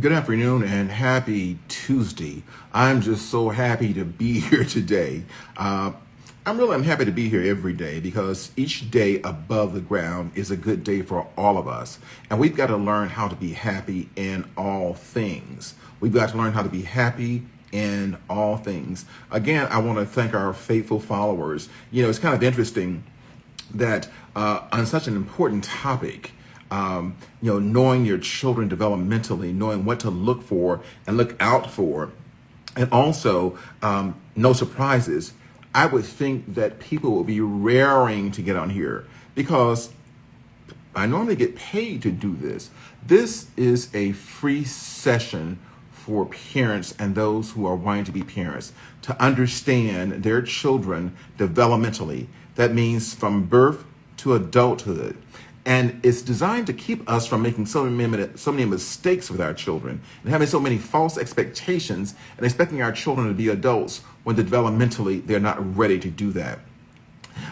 Good afternoon and happy Tuesday. I'm just so happy to be here today. I'm happy to be here every day because each day above the ground is a good day for all of us. And we've got to learn how to be happy in all things. We've got to learn how to be happy in all things. Again, I want to thank our faithful followers. It's kind of interesting that on such an important topic, knowing your children developmentally, knowing what to look for and look out for, and also no surprises. I would think that people will be raring to get on here because I normally get paid to do this. This is a free session for parents and those who are wanting to be parents to understand their children developmentally. That means from birth to adulthood. And it's designed to keep us from making so many mistakes with our children and having so many false expectations and expecting our children to be adults when developmentally they're not ready to do that.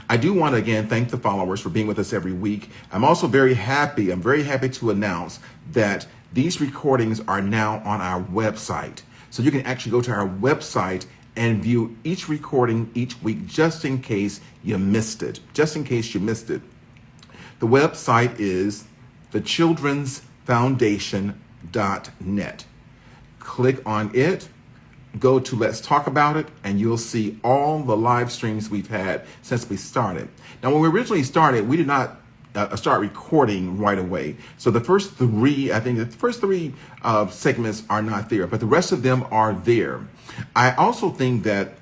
I do want to again thank the followers for being with us every week. I'm also very happy to announce that these recordings are now on our website. So you can actually go to our website and view each recording each week just in case you missed it. The website is thechildrensfoundation.net. Click on it, go to Let's Talk About It, and you'll see all the live streams we've had since we started. Now, when we originally started, we did not start recording right away. So the first three segments are not there, but the rest of them are there. I also think that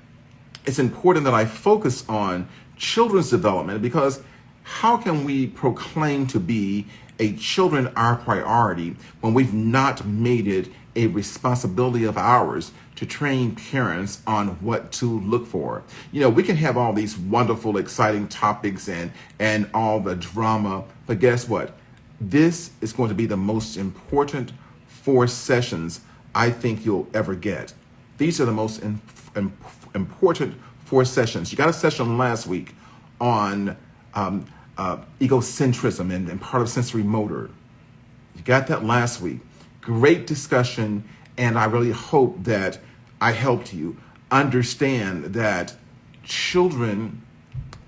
it's important that I focus on children's development because how can we proclaim to be a children our priority when we've not made it a responsibility of ours to train parents on what to look for? We can have all these wonderful, exciting topics and all the drama, but guess what? This is going to be the most important 4 sessions I think you'll ever get. These are the most important 4 sessions. You got a session last week on egocentrism and part of sensory motor. You got that last week. Great discussion, and I really hope that I helped you understand that children,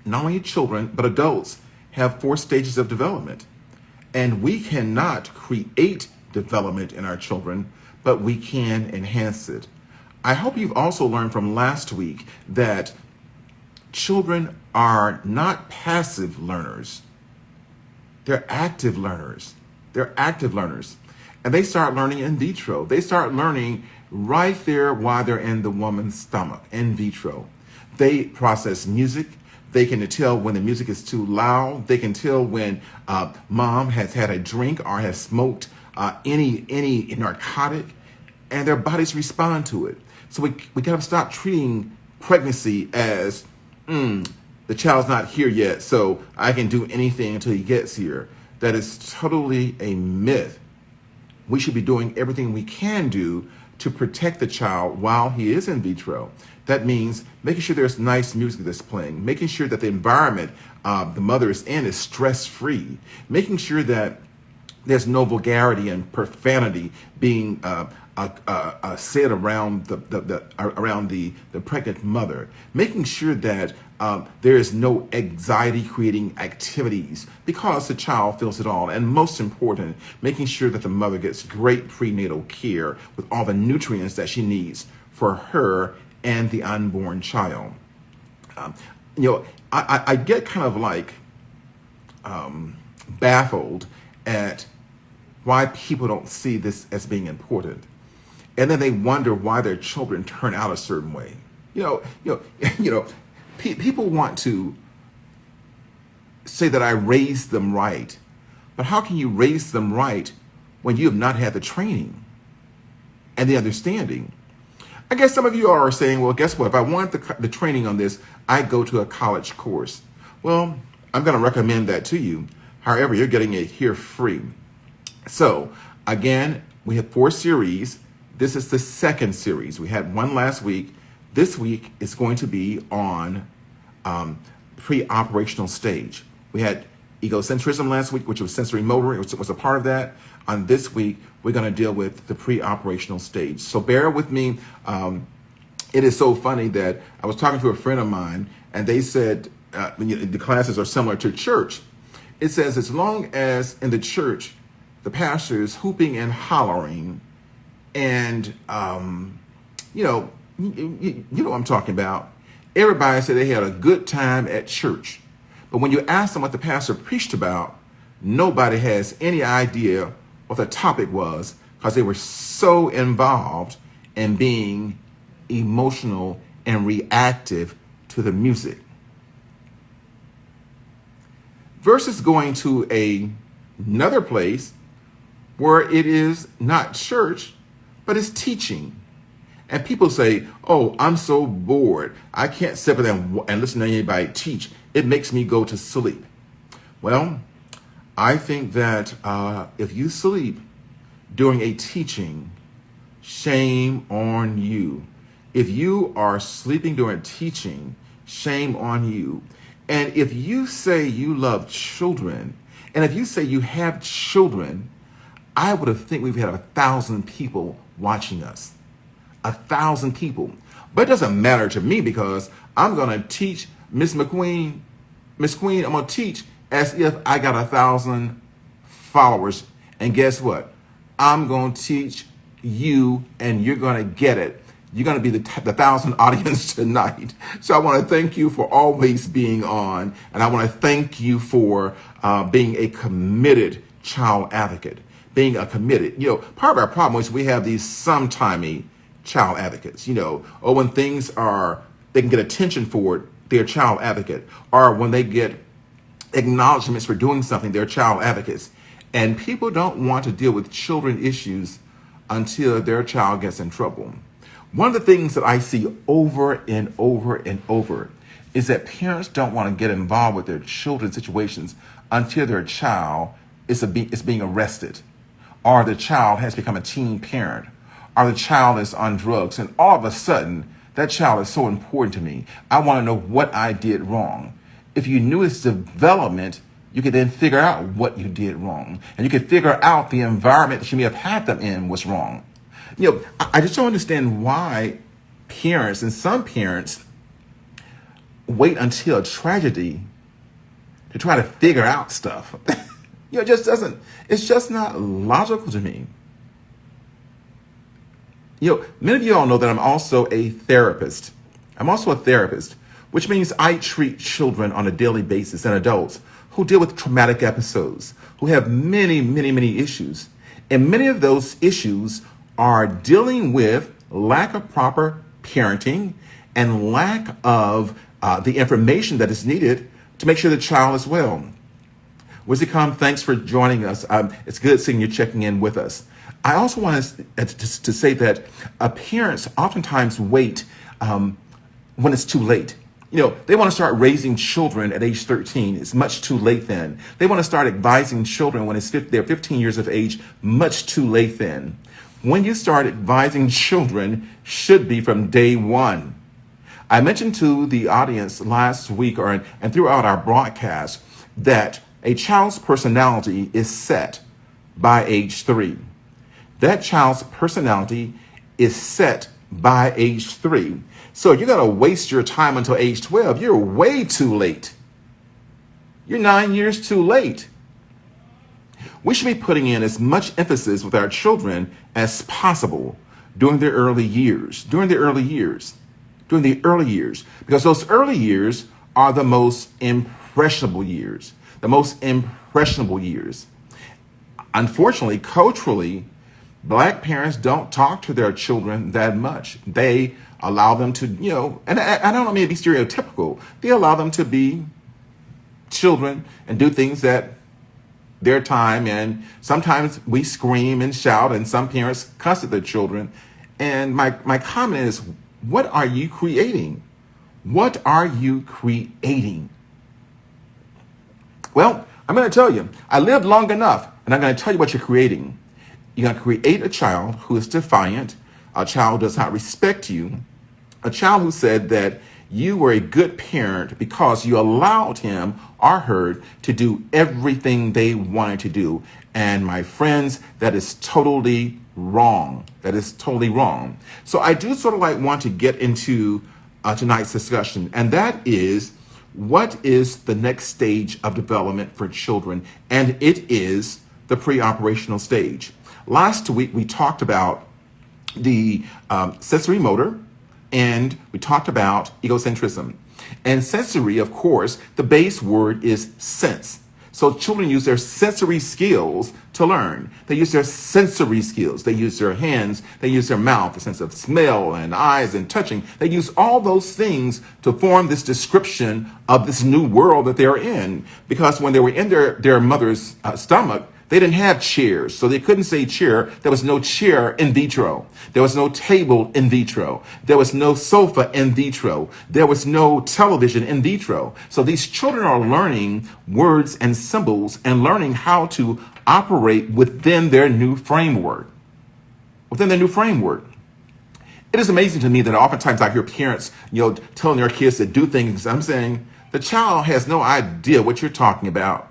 not only children, but adults have 4 stages of development. And we cannot create development in our children, but we can enhance it. I hope you've also learned from last week that children are not passive learners. They're active learners. And they start learning in vitro. They start learning right there while they're in the woman's stomach, in vitro. They process music. They can tell when the music is too loud. They can tell when mom has had a drink or has smoked any narcotic, and their bodies respond to it. So we got to stop treating pregnancy as the child's not here yet, so I can do anything until he gets here. That is totally a myth. We should be doing everything we can do to protect the child while he is in vitro. That means making sure there's nice music that's playing, making sure that the environment the mother is in is stress-free, making sure that there's no vulgarity and profanity being said around the pregnant mother, making sure that there is no anxiety-creating activities because the child feels it all, and most important, making sure that the mother gets great prenatal care with all the nutrients that she needs for her and the unborn child. I get kind of like baffled at why people don't see this as being important. And then they wonder why their children turn out a certain way. People want to say that I raised them right, but how can you raise them right when you have not had the training and the understanding? I guess some of you are saying, well, guess what? If I want the training on this, I go to a college course. Well, I'm going to recommend that to you. However, you're getting it here free. So again, we have 4 series. This is the 2nd series. We had 1 last week. This week is going to be on pre-operational stage. We had egocentrism last week, which was sensory motor, which was a part of that. On this week, we're going to deal with the pre-operational stage. So bear with me. It is so funny that I was talking to a friend of mine, and they said the classes are similar to church. It says as long as in the church, the pastor is hooping and hollering, and you know what I'm talking about. Everybody said they had a good time at church. But when you ask them what the pastor preached about, nobody has any idea what the topic was because they were so involved in being emotional and reactive to the music. Versus going to another place where it is not church, but it's teaching. And people say, oh, I'm so bored. I can't sit there and listen to anybody teach. It makes me go to sleep. Well, I think that if you sleep during a teaching, shame on you. If you are sleeping during teaching, shame on you. And if you say you love children, and if you say you have children, I would have think we've had 1,000 people watching us. 1,000 people. But it doesn't matter to me because I'm going to teach Miss McQueen. Miss Queen, I'm going to teach as if I got 1,000 followers. And guess what? I'm going to teach you and you're going to get it. You're going to be the 1,000 audience tonight. So I want to thank you for always being on. And I want to thank you for being a committed child advocate. Being a committed, part of our problem is we have these sometimey child advocates, when things they can get attention for it, they're child advocate. Or when they get acknowledgments for doing something, they're child advocates. And people don't want to deal with children issues until their child gets in trouble. One of the things that I see over and over and over is that parents don't want to get involved with their children's situations until their child is being arrested, or the child has become a teen parent, or the child is on drugs, and all of a sudden, that child is so important to me. I want to know what I did wrong. If you knew its development, you could then figure out what you did wrong. And you could figure out the environment that you may have had them in was wrong. I just don't understand why parents, and some parents, wait until a tragedy to try to figure out stuff. It's just not logical to me. Many of you all know that I'm also a therapist. Which means I treat children on a daily basis and adults who deal with traumatic episodes, who have many, many, many issues. And many of those issues are dealing with lack of proper parenting and lack of the information that is needed to make sure the child is well. Wizzycom, thanks for joining us. It's good seeing you checking in with us. I also want to say that parents oftentimes wait when it's too late. They want to start raising children at age 13. It's much too late then. They want to start advising children when they're 15 years of age. Much too late then. When you start advising children should be from day one. I mentioned to the audience last week and throughout our broadcast that a child's personality is set by age 3. That child's personality is set by age 3. So you're going to waste your time until age 12. You're way too late. You're 9 years too late. We should be putting in as much emphasis with our children as possible during their early years. Because those early years are the most impressionable years. Unfortunately, culturally, Black parents don't talk to their children that much. They allow them to, and I don't mean to be stereotypical. They allow them to be children and do things at their time. And sometimes we scream and shout, and some parents cuss at their children. And my comment is, what are you creating? What are you creating? Well, I'm going to tell you, I lived long enough, and I'm going to tell you what you're creating. You're going to create a child who is defiant, a child who does not respect you, a child who said that you were a good parent because you allowed him or her to do everything they wanted to do. And my friends, that is totally wrong. That is totally wrong. So I do sort of like want to get into tonight's discussion, and that is, what is the next stage of development for children? And it is the pre-operational stage. Last week we talked about the sensory motor, and we talked about egocentrism. And sensory, of course, the base word is sense. So children use their sensory skills to learn. They use their sensory skills. They use their hands. They use their mouth, the sense of smell and eyes and touching. They use all those things to form this description of this new world that they're in. Because when they were in their mother's stomach, they didn't have chairs, so they couldn't say chair. There was no chair in vitro. There was no table in vitro. There was no sofa in vitro. There was no television in vitro. So these children are learning words and symbols and learning how to operate within their new framework. Within their new framework. It is amazing to me that oftentimes I hear parents, telling their kids to do things. I'm saying the child has no idea what you're talking about.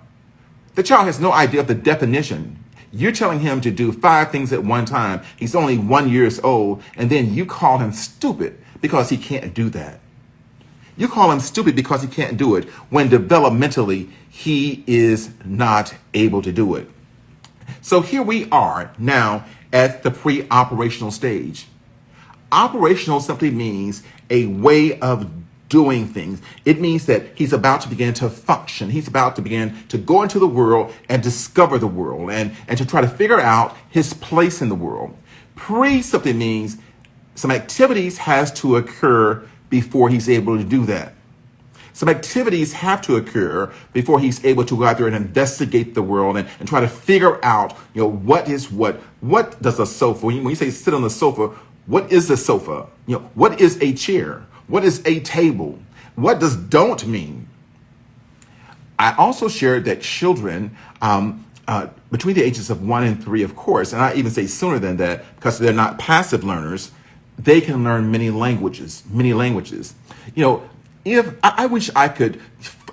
The child has no idea of the definition. You're telling him to do 5 things at one time. He's only 1 year old, and then you call him stupid because he can't do that. You call him stupid because he can't do it, when developmentally he is not able to do it. So here we are now at the pre-operational stage. Operational simply means a way of doing things. It means that he's about to begin to function. He's about to begin to go into the world and discover the world and to try to figure out his place in the world. Pre simply means some activities has to occur before he's able to do that. Some activities have to occur before he's able to go out there and investigate the world and try to figure out, what is what. What does a sofa, when you say sit on the sofa, what is a sofa? What is a chair? What is a table? What does don't mean? I also shared that children between the ages of 1 and 3, of course, and I even say sooner than that because they're not passive learners, they can learn many languages. If I wish I could,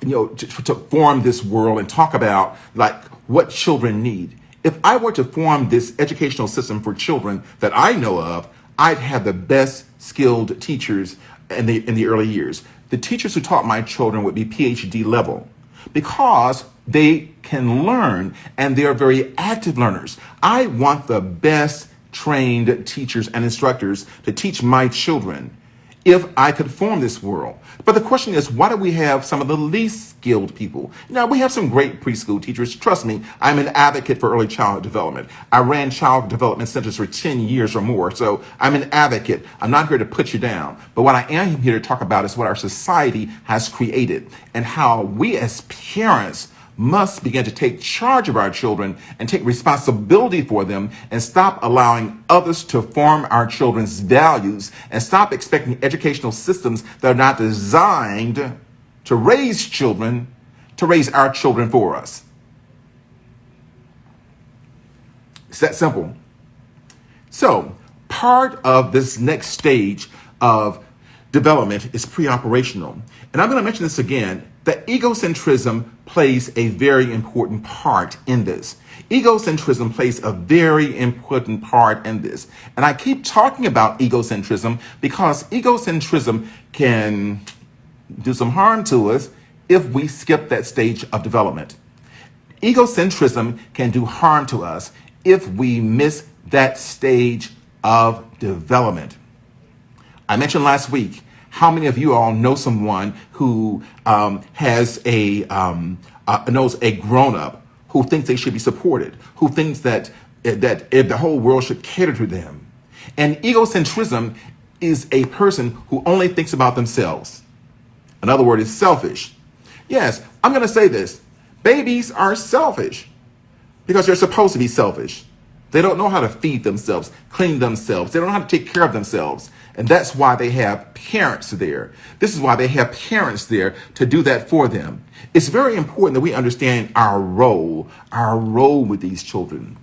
to form this world and talk about like what children need. If I were to form this educational system for children that I know of, I'd have the best skilled teachers in the early years. The teachers who taught my children would be PhD level because they can learn and they are very active learners. I want the best trained teachers and instructors to teach my children if I could form this world. But the question is, why do we have some of the least skilled people? Now, we have some great preschool teachers. Trust me, I'm an advocate for early child development. I ran child development centers for 10 years or more, so I'm an advocate. I'm not here to put you down. But what I am here to talk about is what our society has created and how we as parents must begin to take charge of our children and take responsibility for them and stop allowing others to form our children's values and stop expecting educational systems that are not designed to raise our children for us. It's that simple. So part of this next stage of development is pre-operational. And I'm going to mention this again, that egocentrism plays a very important part in this. Egocentrism plays a very important part in this. And I keep talking about egocentrism because egocentrism can do some harm to us if we skip that stage of development. Egocentrism can do harm to us if we miss that stage of development. I mentioned last week, how many of you all know someone who knows a grown-up who thinks they should be supported, who thinks that the whole world should cater to them? And egocentrism is a person who only thinks about themselves. In other words, is selfish. Yes, I'm going to say this. Babies are selfish because they're supposed to be selfish. They don't know how to feed themselves, clean themselves. They don't know how to take care of themselves. And that's why they have parents there. This is why they have parents there to do that for them. It's very important that we understand our role with these children.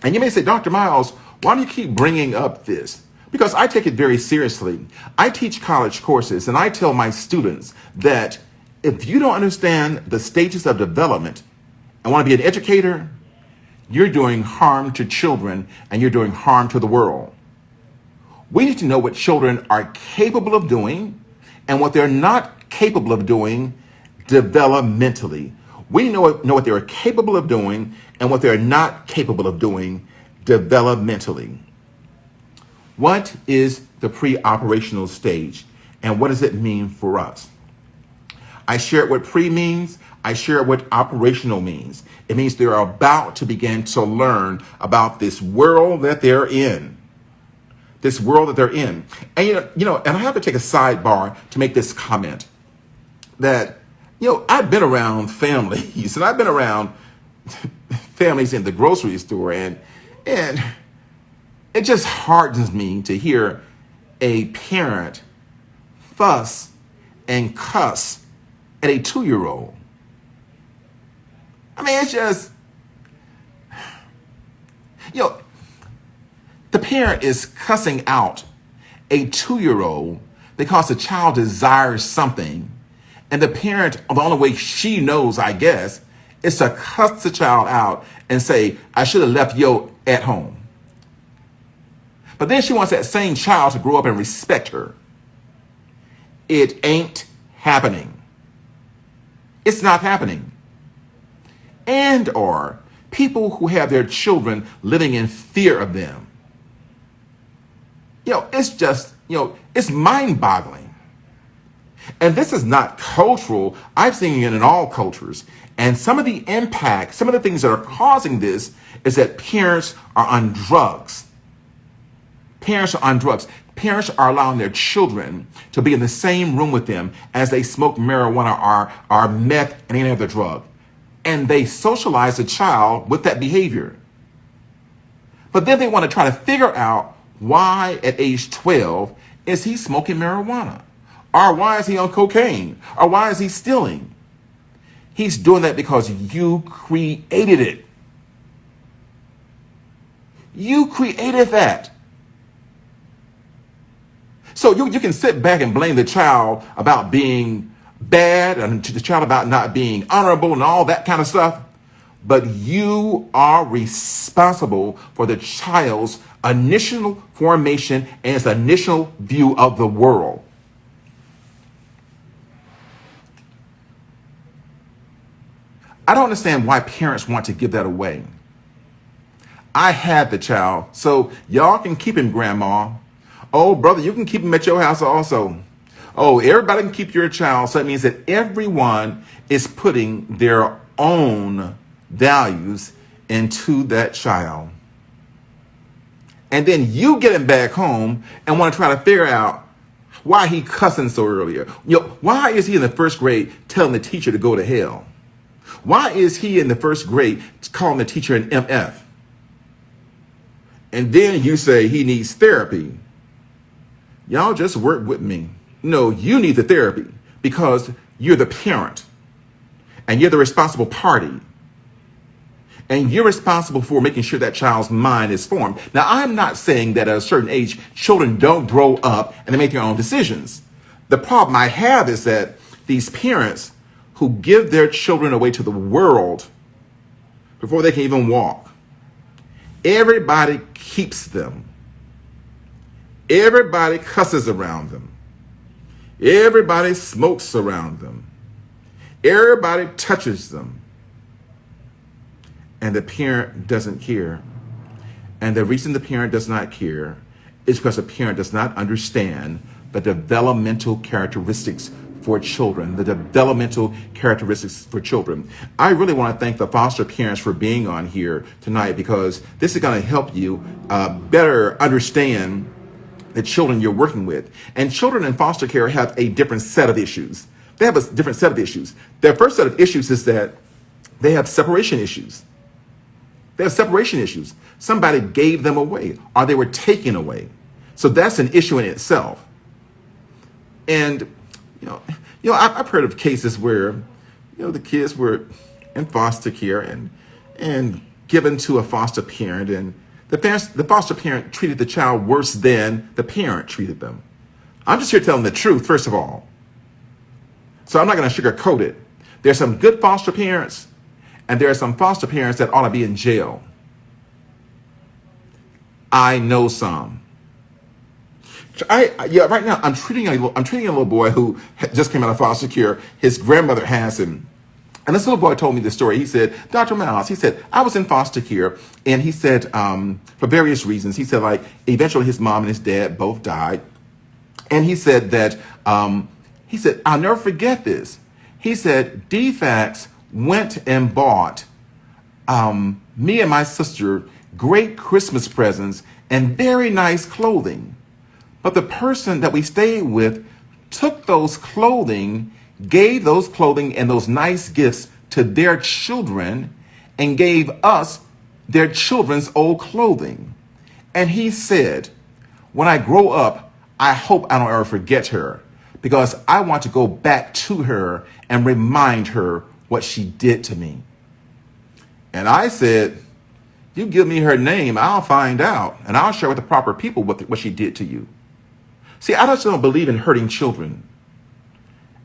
And you may say, Dr. Miles, why do you keep bringing up this? because I take it very seriously. I teach college courses, and I tell my students that if you don't understand the stages of development and want to be an educator, you're doing harm to children and you're doing harm to the world. We need to know what children are capable of doing and what they're not capable of doing developmentally. We know what they're capable of doing and what they're not capable of doing developmentally. What is the pre-operational stage and what does it mean for us? I shared what pre means. I shared what operational means. It means they're about to begin to learn about this world that they're in. This world that they're in. And and I have to take a sidebar to make this comment that, I've been around families and I've been around families in the grocery store and it just hardens me to hear a parent fuss and cuss at a 2-year-old. I mean, it's just, the parent is cussing out a 2-year-old because the child desires something. And the parent, the only way she knows, I guess, is to cuss the child out and say, I should have left yo at home. But then she wants that same child to grow up and respect her. It ain't happening. It's not happening. And or people who have their children living in fear of them. It's just, it's mind-boggling. And this is not cultural. I've seen it in all cultures. And some of the impact, some of the things that are causing this is that parents are on drugs. Parents are on drugs. Parents are allowing their children to be in the same room with them as they smoke marijuana or meth and any other drug. And they socialize the child with that behavior. But then they want to try to figure out why at age 12 is he smoking marijuana? Or why is he on cocaine? Or why is he stealing? He's doing that because you created it. You created that. So you can sit back and blame the child about being bad and the child about not being honorable and all that kind of stuff. But you are responsible for the child's initial formation and its initial view of the world. I don't understand why parents want to give that away. I had the child, so y'all can keep him, Grandma. Oh, brother, you can keep him at your house also. Oh, everybody can keep your child. So that means that everyone is putting their own values into that child. And then you get him back home and want to try to figure out why he cussing so earlier. Why is he in the first grade telling the teacher to go to hell? Why is he in the first grade calling the teacher an MF? And then you say he needs therapy. Y'all just work with me. No, you need the therapy because you're the parent and you're the responsible party. And you're responsible for making sure that child's mind is formed. Now, I'm not saying that at a certain age, children don't grow up and they make their own decisions. The problem I have is that these parents who give their children away to the world before they can even walk, everybody keeps them. Everybody cusses around them. Everybody smokes around them. Everybody touches them. And the parent doesn't care. And the reason the parent does not care is because the parent does not understand the developmental characteristics for children, the developmental characteristics for children. I really want to thank the foster parents for being on here tonight because this is going to help you better understand the children you're working with. And children in foster care have a different set of issues. They have a different set of issues. Their first set of issues is that they have separation issues. They have separation issues. Somebody gave them away or they were taken away. So that's an issue in itself. And, I've heard of cases where, the kids were in foster care and given to a foster parent and The foster parent treated the child worse than the parent treated them. I'm just here telling the truth, first of all. So I'm not going to sugarcoat it. There's some good foster parents, and there are some foster parents that ought to be in jail. I know some. Right now I'm treating a little boy who just came out of foster care. His grandmother has him. And this little boy told me this story. He said, Dr. Miles, he said, I was in foster care, and he said, for various reasons, he said, like, eventually his mom and his dad both died. And he said that, I'll never forget this. He said, DFACS went and bought me and my sister great Christmas presents and very nice clothing. But the person that we stayed with took those clothing, gave those clothing and those nice gifts to their children, and gave us their children's old clothing. And he said, when I grow up, I hope I don't ever forget her, because I want to go back to her and remind her what she did to me. And I said, you give me her name, I'll find out, and I'll share with the proper people what she did to you. See, I just don't believe in hurting children.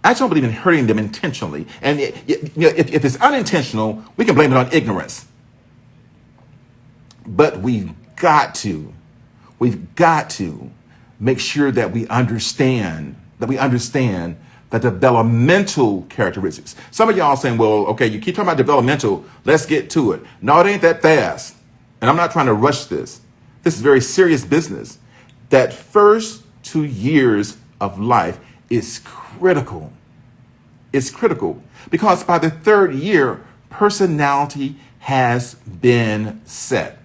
I just don't believe in hurting them intentionally. And if it's unintentional, we can blame it on ignorance. But we've got to make sure that we understand the developmental characteristics. Some of y'all saying, well, okay, you keep talking about developmental, let's get to it. No, it ain't that fast. And I'm not trying to rush this. This is very serious business. That first 2 years of life is critical. It's critical because by the third year, personality has been set.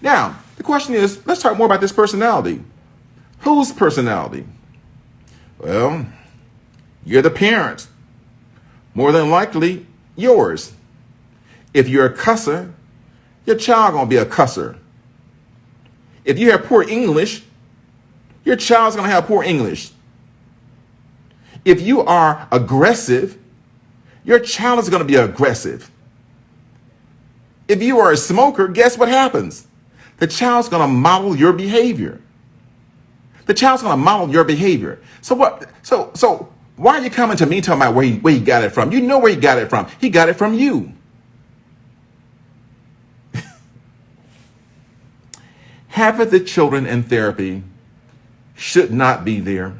Now, the question is, let's talk more about this personality. Whose personality? Well, you're the parent. More than likely, yours. If you're a cusser, your child gonna be a cusser. If you have poor English, your child's gonna have poor English. If you are aggressive, your child is gonna be aggressive. If you are a smoker, guess what happens? The child's gonna model your behavior. The child's gonna model your behavior. So what? So why are you coming to me talking about where he got it from? You know where he got it from. He got it from you. Half of the children in therapy should not be there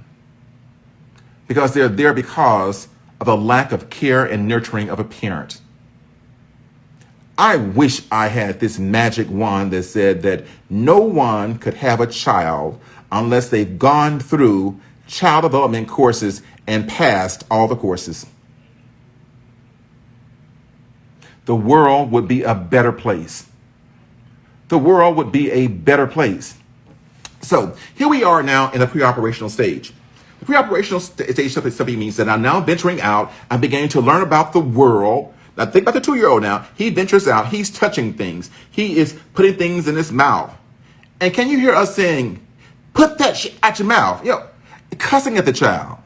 because they're there because of a lack of care and nurturing of a parent. I wish I had this magic wand that said that no one could have a child unless they've gone through child development courses and passed all the courses. The world would be a better place. The world would be a better place. So here we are now in the pre-operational stage. The pre-operational stage simply means that I'm now venturing out. I'm beginning to learn about the world. Now think about the 2-year-old now. He ventures out. He's touching things. He is putting things in his mouth. And can you hear us saying, put that shit out your mouth? Cussing at the child.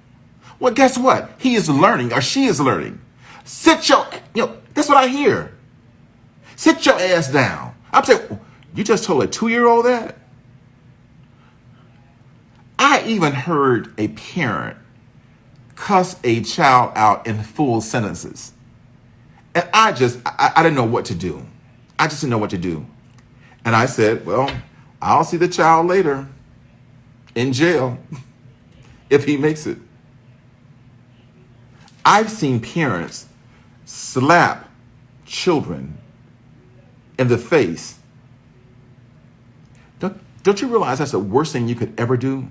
Well, guess what? He is learning, or she is learning. That's what I hear. Sit your ass down. I'm saying, you just told a 2-year-old that? I even heard a parent cuss a child out in full sentences. And I didn't know what to do. I just didn't know what to do. And I said, well, I'll see the child later in jail if he makes it. I've seen parents slap children in the face. Don't you realize that's the worst thing you could ever do?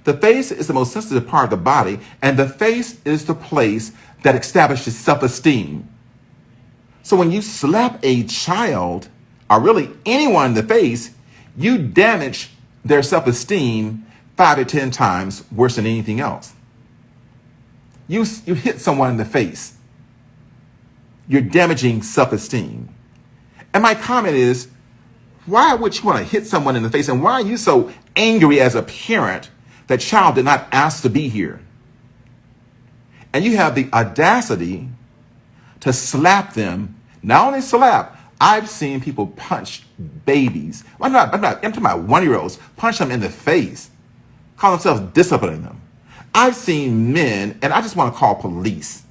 The face is the most sensitive part of the body, and the face is the place that establishes self-esteem. So when you slap a child, or really anyone in the face, you damage their self-esteem 5 to 10 times worse than anything else. You hit someone in the face, you're damaging self-esteem. And my comment is, why would you want to hit someone in the face? And why are you so angry as a parent that child did not ask to be here? And you have the audacity to slap them, not only slap, I've seen people punch babies. I'm talking about 1-year-olds, punch them in the face, call themselves disciplining them. I've seen men, and I just want to call police.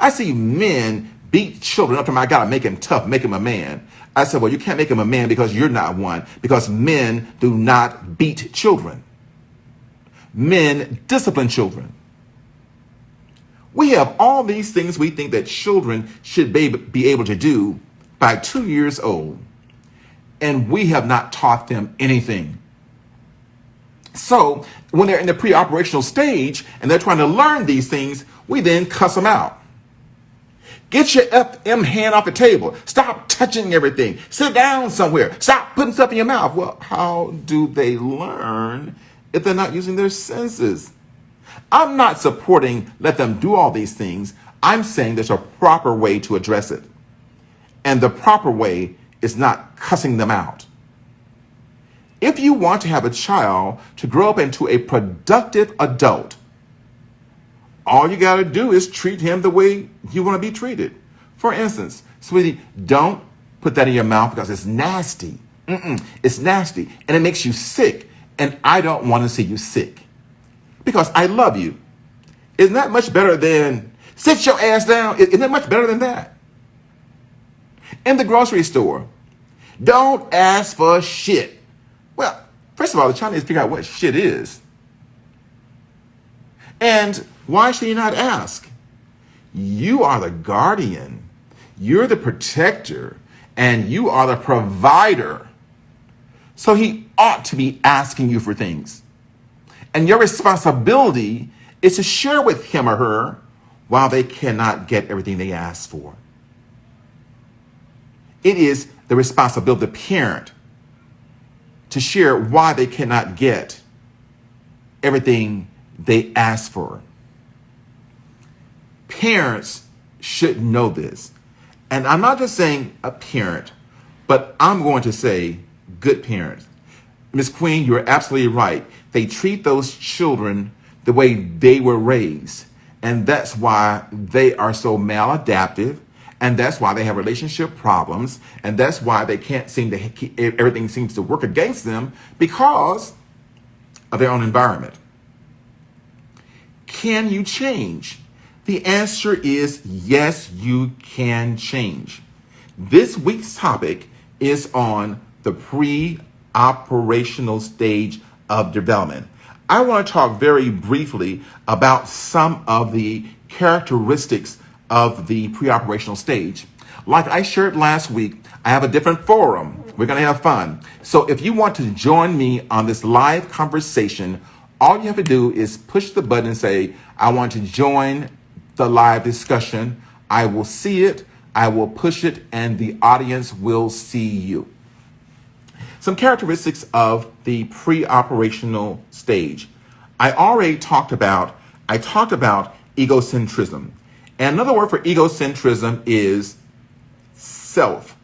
I see men beat children up to I got to make him tough, make him a man. I said, well, you can't make him a man because you're not one, because men do not beat children. Men discipline children. We have all these things we think that children should be able to do by 2 years old, and we have not taught them anything. So when they're in the pre-operational stage and they're trying to learn these things, we then cuss them out. Get your FM hand off the table. Stop touching everything. Sit down somewhere. Stop putting stuff in your mouth. Well, how do they learn if they're not using their senses? I'm not supporting let them do all these things. I'm saying there's a proper way to address it. And the proper way is not cussing them out. If you want to have a child to grow up into a productive adult, all you got to do is treat him the way you want to be treated. For instance, sweetie, don't put that in your mouth because it's nasty. It's nasty and it makes you sick. And I don't want to see you sick because I love you. Isn't that much better than sit your ass down? Isn't that much better than that? In the grocery store, don't ask for shit. Well, first of all, the child needs to figure out what shit is. And why should he not ask? You are the guardian. You're the protector. And you are the provider. So he ought to be asking you for things. And your responsibility is to share with him or her while they cannot get everything they ask for. It is the responsibility of the parent to share why they cannot get everything they ask for. Parents should know this. And I'm not just saying a parent, but I'm going to say good parents. Ms. Queen, you're absolutely right. They treat those children the way they were raised. And that's why they are so maladaptive. And that's why they have relationship problems. And that's why they can't seem to, everything seems to work against them because of their own environment. Can you change? The answer is yes, you can change. This week's topic is on the pre-operational stage of development. I want to talk very briefly about some of the characteristics of the pre-operational stage. Like I shared last week, I have a different forum. We're going to have fun. So if you want to join me on this live conversation, all you have to do is push the button and say, I want to join the live discussion. I will see it, I will push it, and the audience will see you. Some characteristics of the pre-operational stage. I already talked about egocentrism. And another word for egocentrism is self.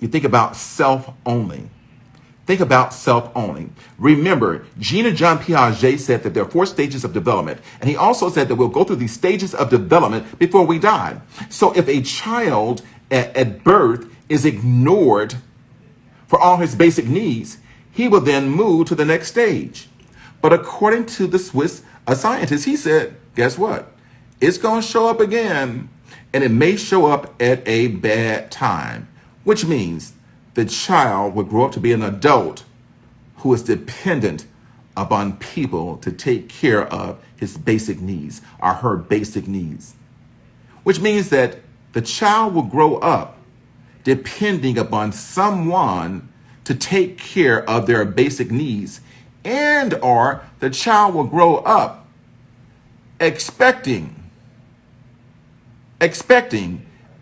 You think about self only. Think about self only. Remember, Jean and John Piaget said that there are 4 stages of development. And he also said that we'll go through these stages of development before we die. So if a child at birth is ignored for all his basic needs, he will then move to the next stage. But according to the Swiss scientist, he said, guess what? It's going to show up again, and it may show up at a bad time, which means the child will grow up to be an adult who is dependent upon people to take care of his basic needs or her basic needs, which means that the child will grow up depending upon someone to take care of their basic needs, and or the child will grow up expecting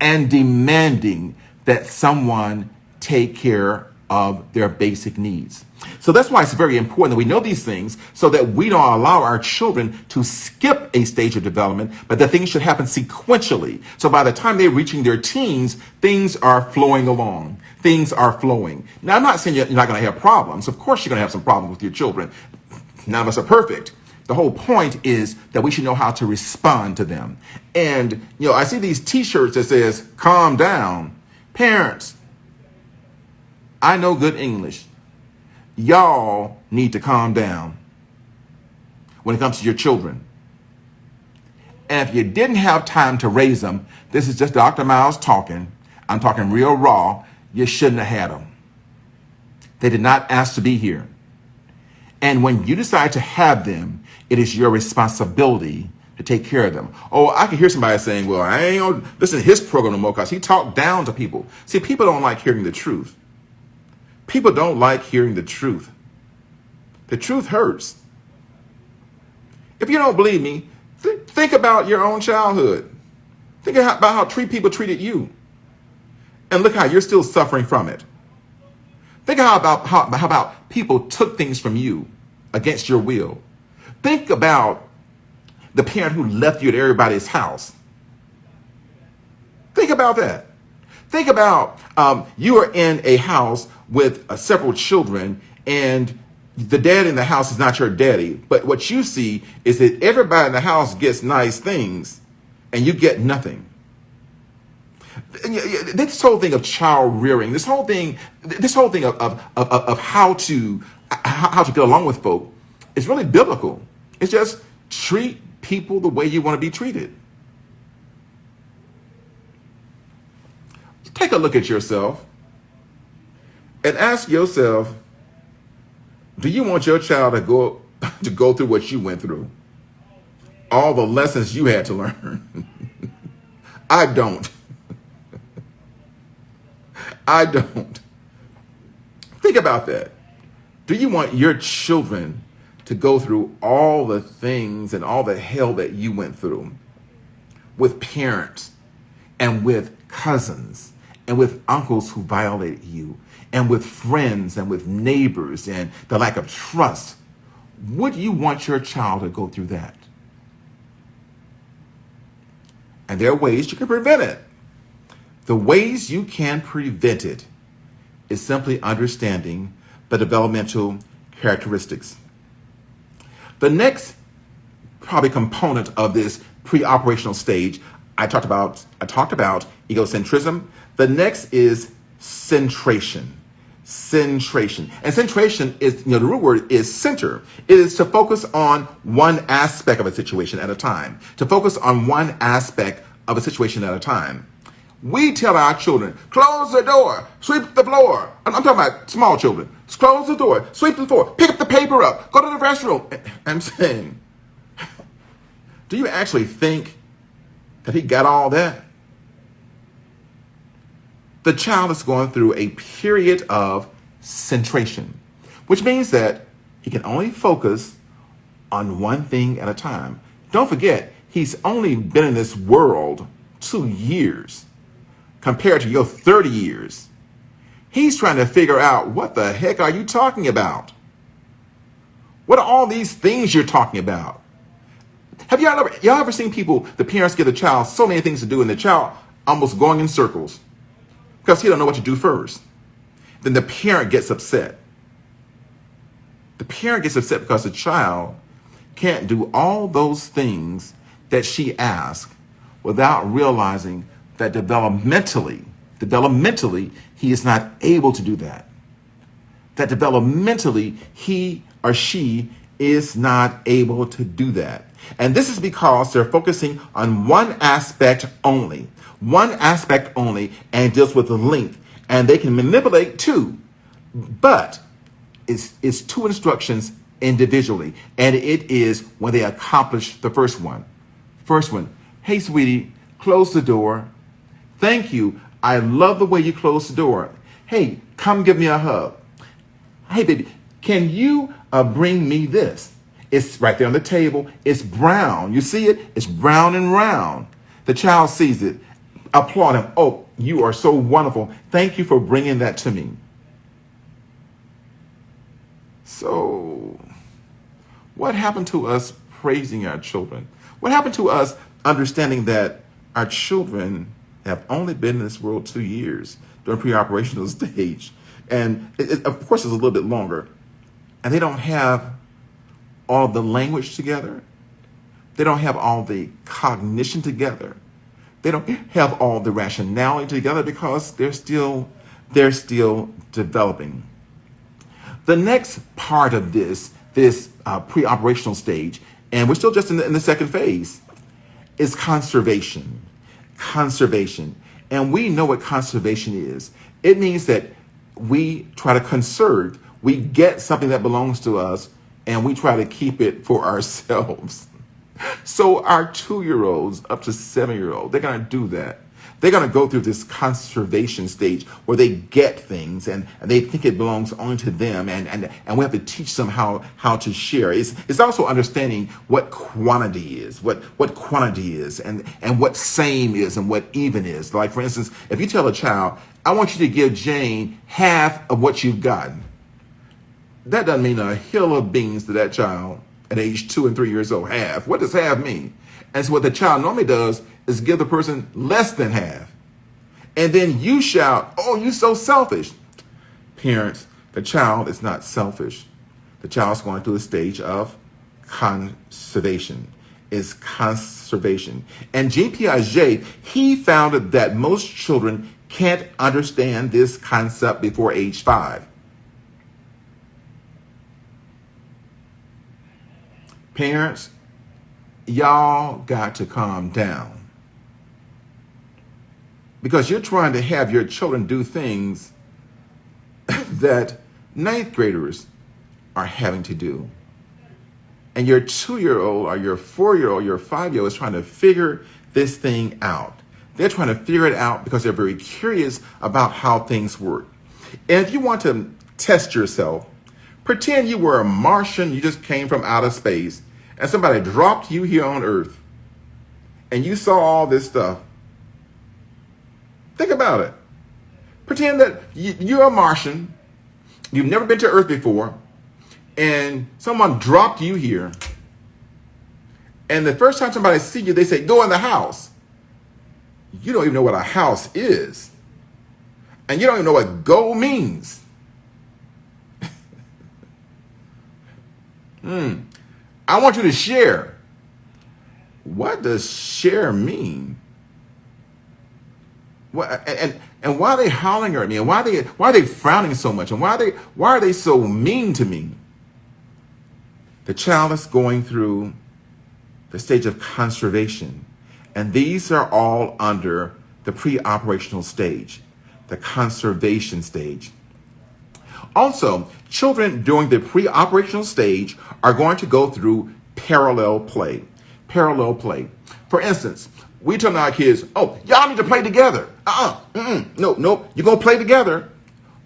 and demanding that someone take care of their basic needs. So that's why it's very important that we know these things so that we don't allow our children to skip a stage of development, but that things should happen sequentially. So by the time they're reaching their teens, things are flowing along. Things are flowing. Now, I'm not saying you're not going to have problems. Of course, you're going to have some problems with your children. None of us are perfect. The whole point is that we should know how to respond to them. And, I see these t-shirts that says, calm down. Parents, I know good English. Y'all need to calm down when it comes to your children. And if you didn't have time to raise them, this is just Dr. Miles talking. I'm talking real raw. You shouldn't have had them. They did not ask to be here. And when you decide to have them, it is your responsibility to take care of them. Oh, I can hear somebody saying, well, I ain't gonna listen to his program no more because he talked down to people. See, people don't like hearing the truth. People don't like hearing the truth. The truth hurts. If you don't believe me, think about your own childhood. Think about how people treated you. And look how you're still suffering from it. Think about how people took things from you against your will. Think about the parent who left you at everybody's house. Think about that. Think about you are in a house with several children, and the dad in the house is not your daddy. But what you see is that everybody in the house gets nice things, and you get nothing. This whole thing of child rearing, this whole thing of how to get along with folk is really biblical. It's just treat people the way you want to be treated. Take a look at yourself and ask yourself, do you want your child to go through what you went through? All the lessons you had to learn. I don't. I don't. Think about that. Do you want your children to go through all the things and all the hell that you went through with parents and with cousins and with uncles who violated you and with friends and with neighbors and the lack of trust? Would you want your child to go through that? And there are ways you can prevent it. The ways you can prevent it is simply understanding the developmental characteristics. The next probably component of this pre-operational stage, I talked about egocentrism. The next is centration. Centration. And centration is, the root word is center. It is to focus on one aspect of a situation at a time. To focus on one aspect of a situation at a time. We tell our children, close the door, sweep the floor. I'm talking about small children. Close the door, sweep the floor, pick up the paper up, go to the restroom. I'm saying, do you actually think that he got all that? The child is going through a period of centration, which means that he can only focus on one thing at a time. Don't forget, he's only been in this world 2 years. Compared to your 30 years, he's trying to figure out, what the heck are you talking about? What are all these things you're talking about? Have y'all ever seen people, the parents give the child so many things to do and the child almost going in circles because he don't know what to do first? Then the parent gets upset. The parent gets upset because the child can't do all those things that she asked without realizing that developmentally, he is not able to do that. That developmentally, he or she is not able to do that. And this is because they're focusing on one aspect only, and deals with the length. And they can manipulate two, but it's two instructions individually. And it is when they accomplish the first one. First one, hey, sweetie, close the door. Thank you. I love the way you close the door. Hey, come give me a hug. Hey, baby, can you bring me this? It's right there on the table. It's brown. You see it? It's brown and round. The child sees it. Applaud him. Oh, you are so wonderful. Thank you for bringing that to me. So, what happened to us praising our children? What happened to us understanding that our children have only been in this world 2 years during pre-operational stage? And of course, it's a little bit longer. And they don't have all the language together. They don't have all the cognition together. They don't have all the rationality together because they're still They're still developing. The next part of this pre-operational stage, and we're still just in the second phase, is conservation. Conservation. And we know what conservation is. It means that we try to conserve. We get something that belongs to us and we try to keep it for ourselves. So our 2-year-olds up to 7-year-olds, they're going to do that. They're going to go through this conservation stage where they get things and they think it belongs only to them, and we have to teach them how to share. It's also understanding what quantity is, what quantity is, and what same is and what even is. Like, for instance, if you tell a child, I want you to give Jane half of what you've gotten, that doesn't mean a hill of beans to that child at age 2 and 3 years old. Half. What does half mean? And so what the child normally does is give the person less than half. And then you shout, oh, you so selfish. Parents, the child is not selfish. The child's going through a stage of conservation. It's conservation. And Jean Piaget, he found that most children can't understand this concept before age 5. Parents, y'all got to calm down. Because you're trying to have your children do things that 9th graders are having to do. And your 2-year-old or your 4-year-old, your 5-year-old is trying to figure this thing out. They're trying to figure it out because they're very curious about how things work. And if you want to test yourself, pretend you were a Martian, you just came from outer space, and somebody dropped you here on Earth, and you saw all this stuff. Think about it. Pretend that you're a Martian, you've never been to Earth before, and someone dropped you here, and the first time somebody sees you, they say, go in the house. You don't even know what a house is, and you don't even know what go means. I want you to share. What does share mean? And why are they hollering at me? And why are they frowning so much? And why are they so mean to me? The child is going through the stage of conservation. And these are all under the pre-operational stage, the conservation stage. Also, children during the pre-operational stage are going to go through parallel play. Parallel play. For instance, we tell our kids, oh, y'all need to play together. No, you're going to play together.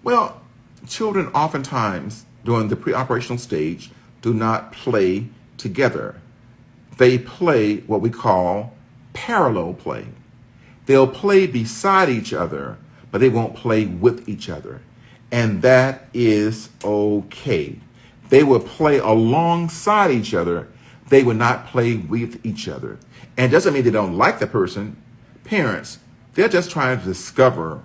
Well, children oftentimes during the pre-operational stage do not play together. They play what we call parallel play. They'll play beside each other, but they won't play with each other. And that is okay. They will play alongside each other. They will not play with each other. And it doesn't mean they don't like the person. Parents, they're just trying to discover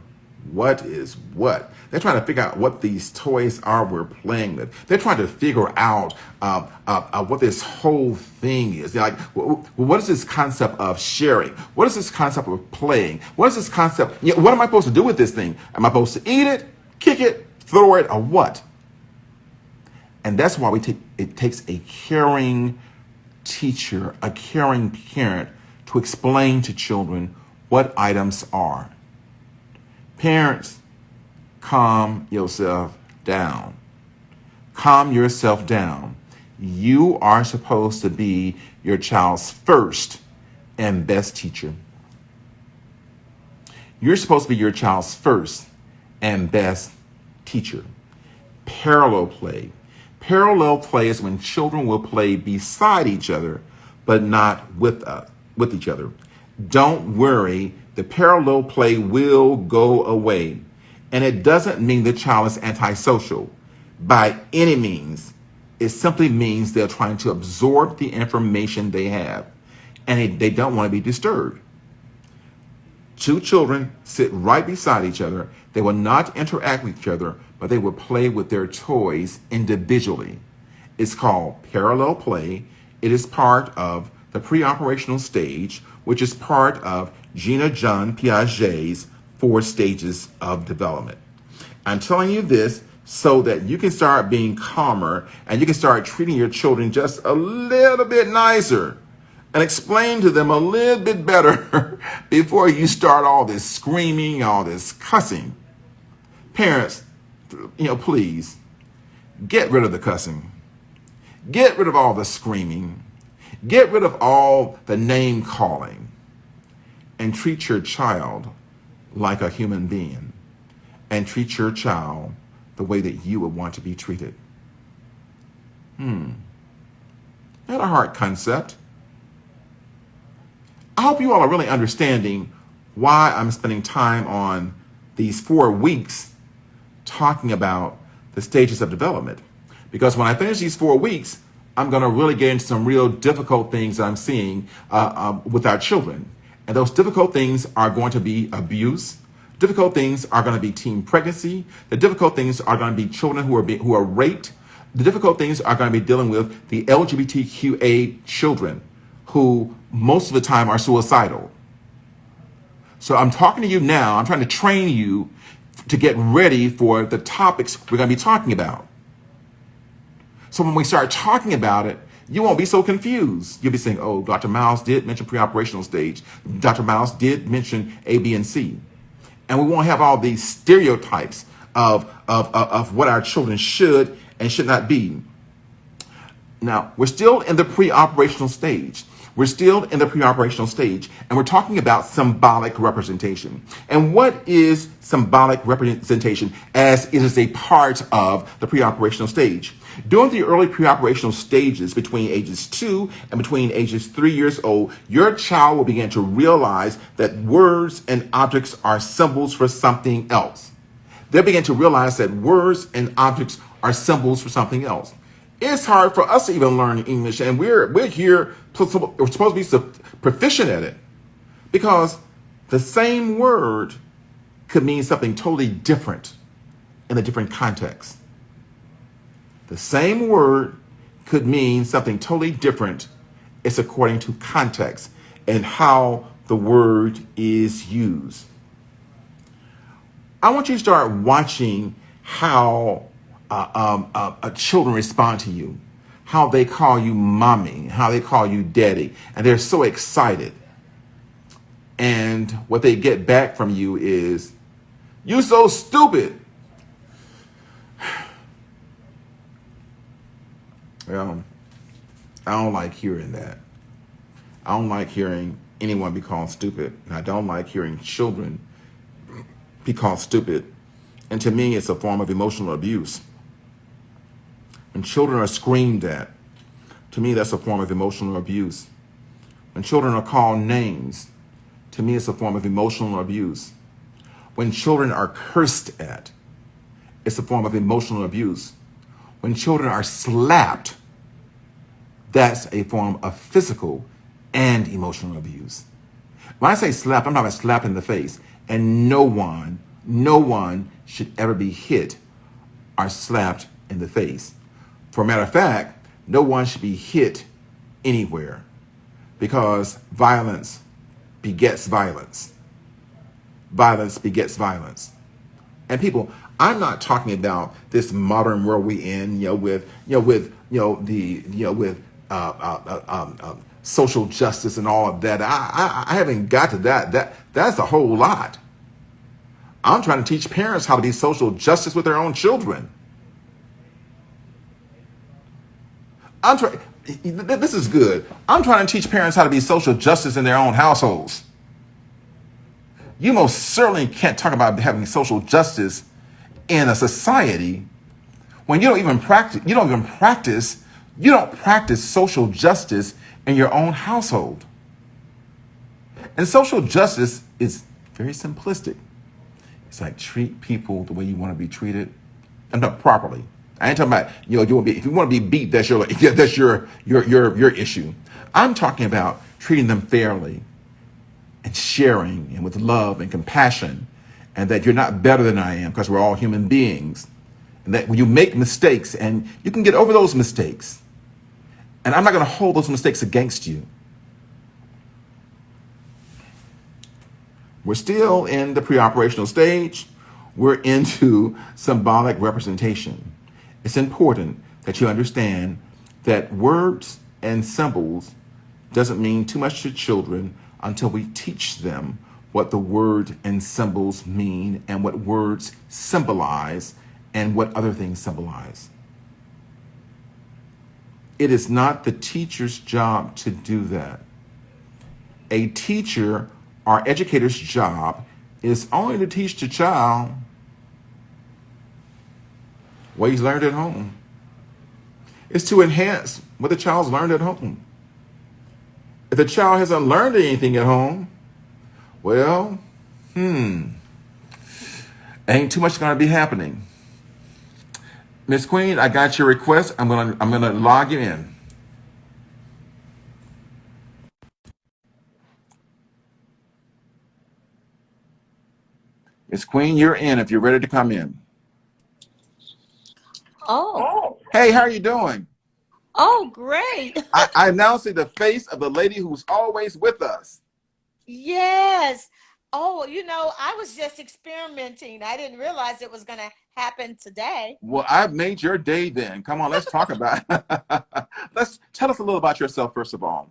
what is what. They're trying to figure out what these toys are we're playing with. They're trying to figure out what this whole thing is. They're like, what is this concept of sharing? What is this concept of playing? What is this concept? What am I supposed to do with this thing? Am I supposed to eat it, kick it, throw it, or what? And that's why it takes a caring teacher, a caring parent to explain to children what items are. Parents, calm yourself down. Calm yourself down. You are supposed to be your child's first and best teacher. You're supposed to be your child's first and best teacher. Parallel play. Parallel play is when children will play beside each other, but not with each other. Don't worry, the parallel play will go away. And it doesn't mean the child is antisocial by any means. It simply means they're trying to absorb the information they have, and they don't want to be disturbed. Two children sit right beside each other. They will not interact with each other, but they will play with their toys individually. It's called parallel play. It is part of the pre-operational stage, which is part of Jean Piaget's 4 stages of development. I'm telling you this so that you can start being calmer and you can start treating your children just a little bit nicer and explain to them a little bit better before you start all this screaming, all this cussing. Parents, please get rid of the cussing. Get rid of all the screaming. Get rid of all the name calling and treat your child like a human being and treat your child the way that you would want to be treated. Not a hard concept. I hope you all are really understanding why I'm spending time on these 4 weeks talking about the stages of development. Because when I finish these 4 weeks, I'm going to really get into some real difficult things that I'm seeing with our children. And those difficult things are going to be abuse. Difficult things are going to be teen pregnancy. The difficult things are going to be children who are raped. The difficult things are going to be dealing with the LGBTQA children who most of the time are suicidal. So I'm talking to you now. I'm trying to train you to get ready for the topics we're going to be talking about. So when we start talking about it, you won't be so confused. You'll be saying, oh, Dr. Miles did mention preoperational stage. Dr. Miles did mention A, B, and C. And we won't have all these stereotypes of what our children should and should not be. Now, we're still in the preoperational stage. We're still in the preoperational stage, and we're talking about symbolic representation. And what is symbolic representation as it is a part of the preoperational stage? During the early preoperational stages between ages 2 and between ages 3 years old, your child will begin to realize that words and objects are symbols for something else. They'll begin to realize that words and objects are symbols for something else. It's hard for us to even learn English, and we're here, we're supposed to be proficient at it, because the same word could mean something totally different in a different context. The same word could mean something totally different. It's according to context and how the word is used. I want you to start watching how children respond to you, how they call you mommy, how they call you daddy, and they're so excited. And what they get back from you is, "You so stupid." Well, I don't like hearing that. I don't like hearing anyone be called stupid. And I don't like hearing children be called stupid. And to me, it's a form of emotional abuse. When children are screamed at, to me, that's a form of emotional abuse. When children are called names, to me, it's a form of emotional abuse. When children are cursed at, it's a form of emotional abuse. When children are slapped, that's a form of physical and emotional abuse. When I say slapped, I'm talking about slapped in the face. And no one should ever be hit or slapped in the face. For a matter of fact, no one should be hit anywhere, because violence begets violence. Violence begets violence. And people, I'm not talking about this modern world we in, with social justice and all of that. I haven't got to that. That's a whole lot. I'm trying to teach parents how to be social justice with their own children. This is good. I'm trying to teach parents how to be social justice in their own households. You most certainly can't talk about having social justice in a society when you don't practice social justice in your own household. And social justice is very simplistic. It's like treat people the way you want to be treated, and not properly. I ain't talking about if you want to be beat, that's your issue. I'm talking about treating them fairly and sharing and with love and compassion, and that you're not better than I am, because we're all human beings, and that when you make mistakes, and you can get over those mistakes, and I'm not going to hold those mistakes against you. We're still in the preoperational stage. we're into symbolic representation. It's important that you understand that words and symbols doesn't mean too much to children until we teach them what the word and symbols mean and what words symbolize and what other things symbolize. It is not the teacher's job to do that. A teacher or educator's job is only to teach the child what he's learned at home. It's to enhance what the child's learned at home. If the child hasn't learned anything at home, well, ain't too much going to be happening. Miss Queen, I got your request. I'm gonna log you in. Miss Queen, you're in if you're ready to come in. Oh, Hey, how are you doing? oh, great. I now see the face of the lady who's always with us. Yes. Oh, I was just experimenting. I didn't realize it was going to happen today. Well, I've made your day then. Come on, let's talk about it. Let's tell us a little about yourself, first of all.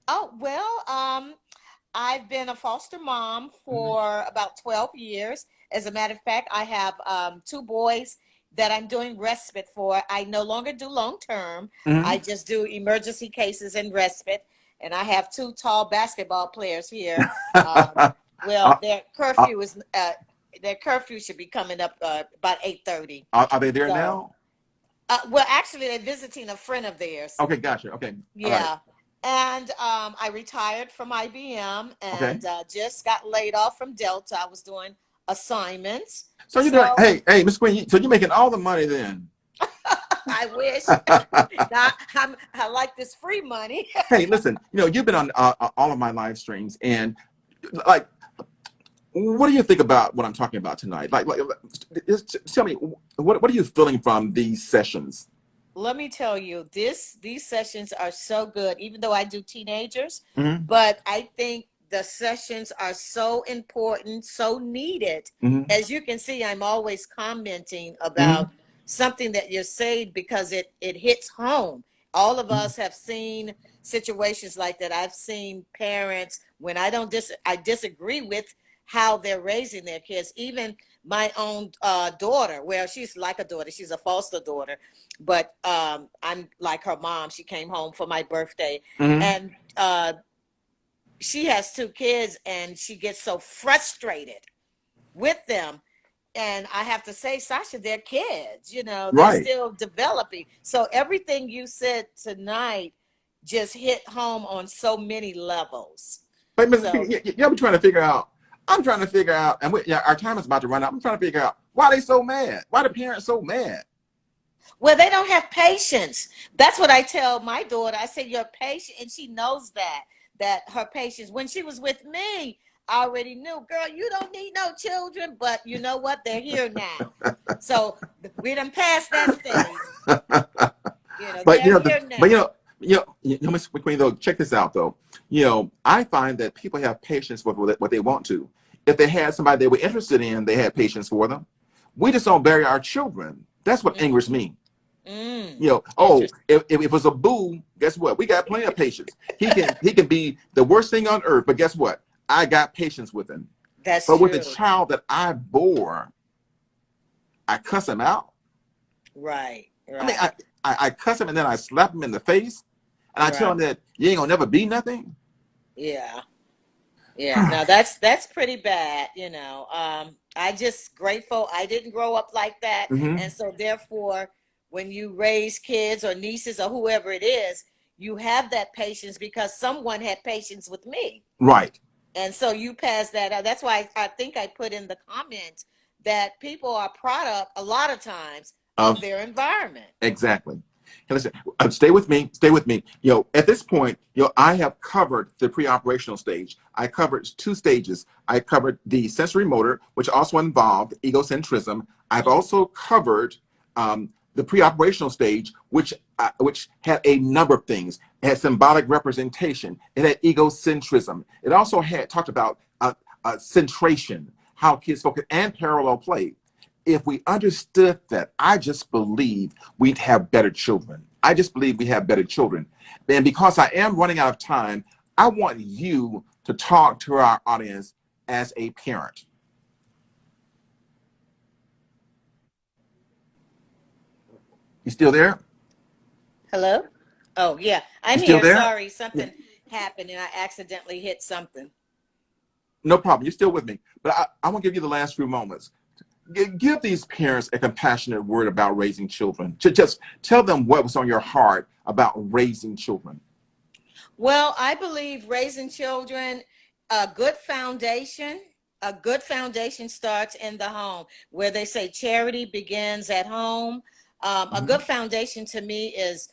Oh, well, I've been a foster mom for about 12 years. As a matter of fact, I have 2 boys that I'm doing respite for. I no longer do long term. I just do emergency cases and respite. And I have 2 tall basketball players here. Well, their curfew should be coming up about 8:30. Are they there So, now? well, actually, they're visiting a friend of theirs. Okay, gotcha. Okay. All Yeah. right. And I retired from IBM Okay. and just got laid off from Delta. I was doing assignments. So you're doing, hey, Miss Queen, so you're making all the money then. I wish. I like this free money. Hey, listen, you've been on all of my live streams, and like, what do you think about what I'm talking about tonight? Like just tell me, what are you feeling from these sessions? Let me tell you, these sessions are so good, even though I do teenagers, Mm-hmm. but I think the sessions are so important, so needed. Mm-hmm. As you can see, I'm always commenting about something that you're saying because it hits home. All of us have seen situations like that. I've seen parents when I disagree with how they're raising their kids. Even my own daughter, well, she's like a daughter. She's a foster daughter, but I'm like her mom. She came home for my birthday, and she has 2 kids, and she gets so frustrated with them. And I have to say, Sasha, they're kids, they're Right. still developing. So everything you said tonight just hit home on so many levels. But Mrs. So, P, I'm trying to figure out, and our time is about to run out. I'm trying to figure out why they so mad. Why the parents so mad? well, they don't have patience. That's what I tell my daughter. I say, you're patient. And she knows that her patience, when she was with me, I already knew, girl, you don't need no children, but you know what? They're here now. So we done passed that stage. But they're here now. Miss McQueen, though, check this out though. I find that people have patience with what they want to. If they had somebody they were interested in, they had patience for them. We just don't bury our children. That's what angers me. If it was a boo, guess what? We got plenty of patience. He can be the worst thing on earth, but guess what? I got patience with him. That's But true. with the child that I bore, I cuss him out. Right. I mean, I cuss him and then I slap him in the face, and I tell him that you ain't gonna never be nothing. Yeah. Now that's pretty bad. I just grateful I didn't grow up like that, and so therefore, when you raise kids or nieces or whoever it is, you have that patience because someone had patience with me. Right. And so you pass that out. That's why I think I put in the comments that people are product a lot of times of their environment. Exactly. Hey, listen, stay with me. Stay with me. At this point, I have covered the pre-operational stage. I covered 2 stages. I covered the sensory motor, which also involved egocentrism. I've also covered the pre-operational stage, which had a number of things. It had symbolic representation. It had egocentrism. It also had talked about centration, how kids focus and parallel play. If we understood that, I just believe we'd have better children. I just believe we have better children. And because I am running out of time, I want you to talk to our audience as a parent. You still there? Hello? Oh, yeah. I'm You still here. there? Sorry, Yeah. something happened and I accidentally hit something. No problem. You're still with me. But I want to give you the last few moments. Give these parents a compassionate word about raising children. Just tell them what was on your heart about raising children. Well, I believe raising children, a good foundation, a good foundation starts in the home, where they say charity begins at home. A Mhm. good foundation to me is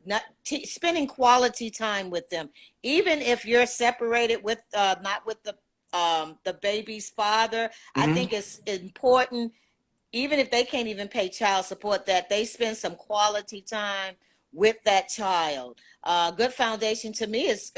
not spending quality time with them, even if you're separated with not with the baby's father. I Mhm. think it's important, even if they can't even pay child support, that they spend some quality time with that child. Good foundation to me is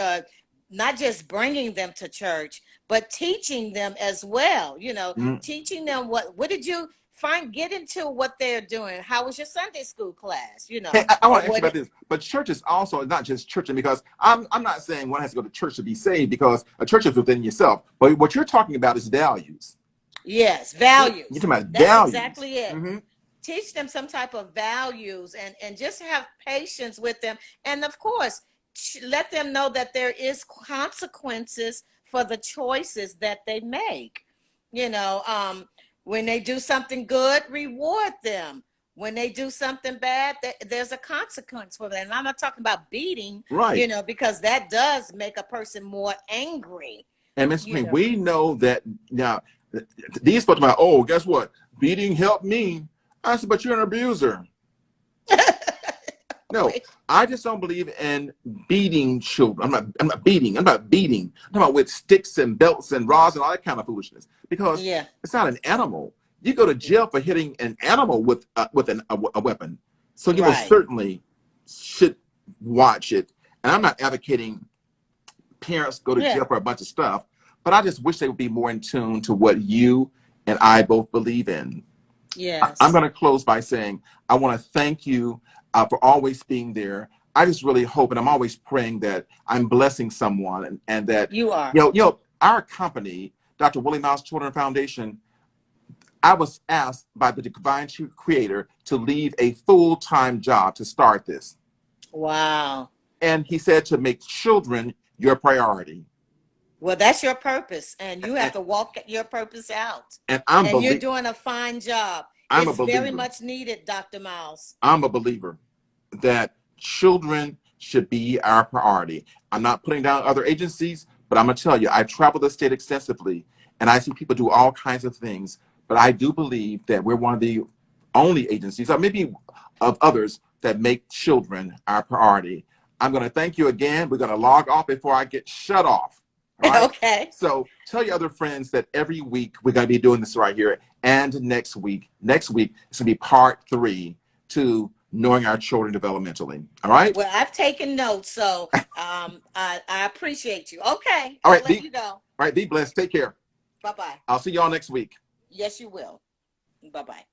not just bringing them to church, but teaching them as well. You know, Mhm. teaching them what did you find, get into what they're doing. How was your Sunday school class? You Hey, know, I or want to ask you what? about this, but church is also not just church, because I'm not saying one has to go to church to be saved, because a church is within yourself. But what you're talking about is values. Yes, You're values. talking about That's values. exactly it. Hmm. Teach them some type of values, and just have patience with them, and of course let them know that there is consequences for the choices that they make. you know when they do something good, reward them. When they do something bad, there's a consequence for that. And I'm not talking about beating, Right. because that does make a person more angry. And Mr. you Queen, know we know that now these folks are like, oh, guess what? Beating helped me. I said, but you're an abuser. No, I just don't believe in beating children. I'm not beating. I'm not beating. I'm talking about with sticks and belts and rods and all that kind of foolishness. Because Yeah. it's not an animal. You go to jail for hitting an animal with a weapon. So you most Right. certainly should watch it. And I'm not advocating parents go to Yeah. jail for a bunch of stuff, but I just wish they would be more in tune to what you and I both believe in. I'm Yes. going to close by saying I want to thank you for always being there. I just really hope, and I'm always praying that I'm blessing someone, and that You are. our company, Dr. Willie Miles Children Foundation. I was asked by the Divine Creator to leave a full-time job to start this, Wow. and he said to make children your priority. Well, that's your purpose, and you have And, to walk your purpose out. and And you're doing a fine job. I'm a It's very believer. much needed, Dr. Miles. I'm a believer that children should be our priority. I'm not putting down other agencies, but I'm going to tell you, I travel the state extensively and I see people do all kinds of things. But I do believe that we're one of the only agencies, or maybe of others, that make children our priority. I'm going to thank you again. We're going to log off before I get shut off. All right. Okay. So tell your other friends that every week we're going to be doing this right here. And next week, it's going to be part 3 to knowing our children developmentally. All right. Well, I've taken notes, so I appreciate you. Okay, All I'll right. let you go. All right. Be blessed. Take care. Bye bye. I'll see y'all next week. Yes, you will. Bye bye.